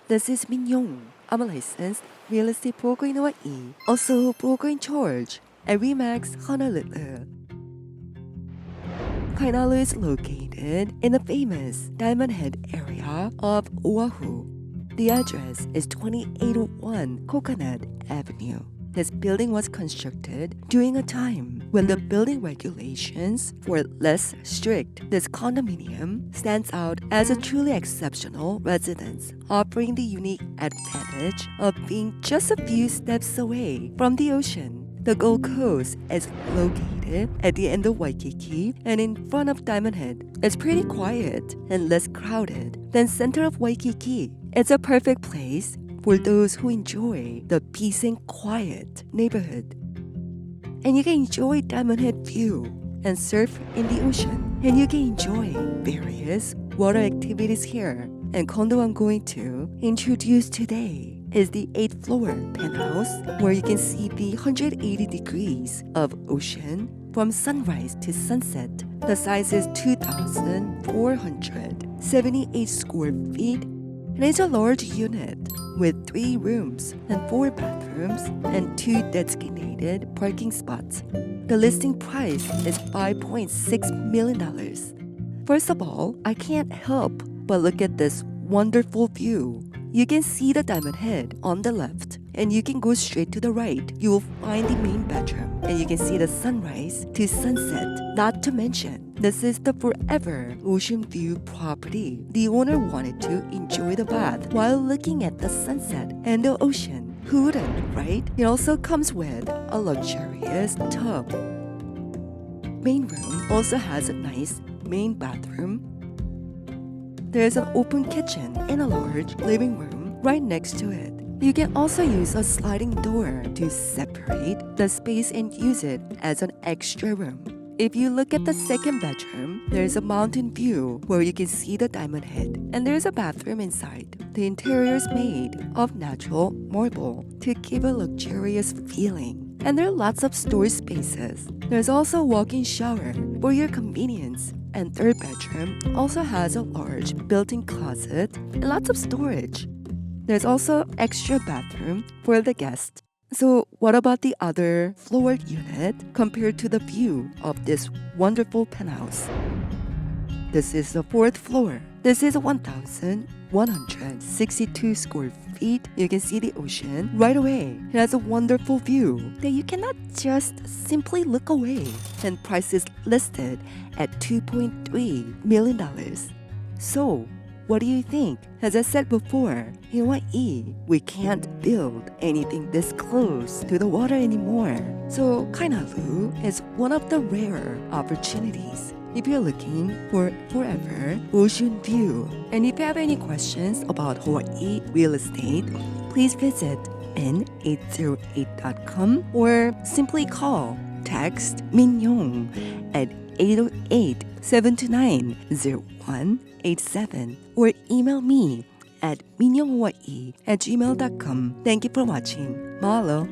This is Min Yong. I'm a licensed real estate broker in Hawaii, also broker in charge at RE/MAX Honolulu. Kainalu is located in the famous Diamond Head area of Oahu. The address is 2801 Coconut Avenue. This building was constructed during a time when the building regulations were less strict. This condominium stands out as a truly exceptional residence, offering the unique advantage of being just a few steps away from the ocean. The Gold Coast is located at the end of Waikiki and in front of Diamond Head. It's pretty quiet and less crowded than center of Waikiki. It's a perfect place for those who enjoy the peace and quiet neighborhood. And you can enjoy Diamond Head view and surf in the ocean. And you can enjoy various water activities here. And condo I'm going to introduce today is the 8th floor penthouse, where you can see the 180 degrees of ocean from sunrise to sunset. The size is 2,478 square feet, and it's a large unit with 3 rooms and 4 bathrooms and 2 designated parking spots. The listing price is $5.6 million. First of all, I can't help but look at this wonderful view. You can see the Diamond Head on the left, and you can go straight to the right. You will find the main bedroom, and you can see the sunrise to sunset. Not to mention, this is the forever ocean view property. The owner wanted to enjoy the bath while looking at the sunset and the ocean. Who wouldn't, right? It also comes with a luxurious tub. Main room also has a nice main bathroom. There's an open kitchen and a large living room right next to it. You can also use a sliding door to separate the space and use it as an extra room. If you look at the second bedroom, there's a mountain view where you can see the Diamond Head, and there's a bathroom inside. The interior is made of natural marble to give a luxurious feeling. And there are lots of storage spaces. There's also a walk-in shower for your convenience. And third bedroom also has a large built-in closet and lots of storage. There's also extra bathroom for the guest. So what about the other floor unit compared to the view of this wonderful penthouse? This is the 4th floor. This is 1,162 square feet. You can see the ocean right away. It has a wonderful view that you cannot just simply look away. And price is listed at $2.3 million. So, what do you think? As I said before, in Hawaii, we can't build anything this close to the water anymore. So, Kainalu is one of the rare opportunities if you're looking for forever ocean view. And if you have any questions about Hawaii real estate, please visit n808.com or simply call, text Min Yong at 808-729-0187 or email me at minyonghawaii@gmail.com. Thank you for watching. Mahalo.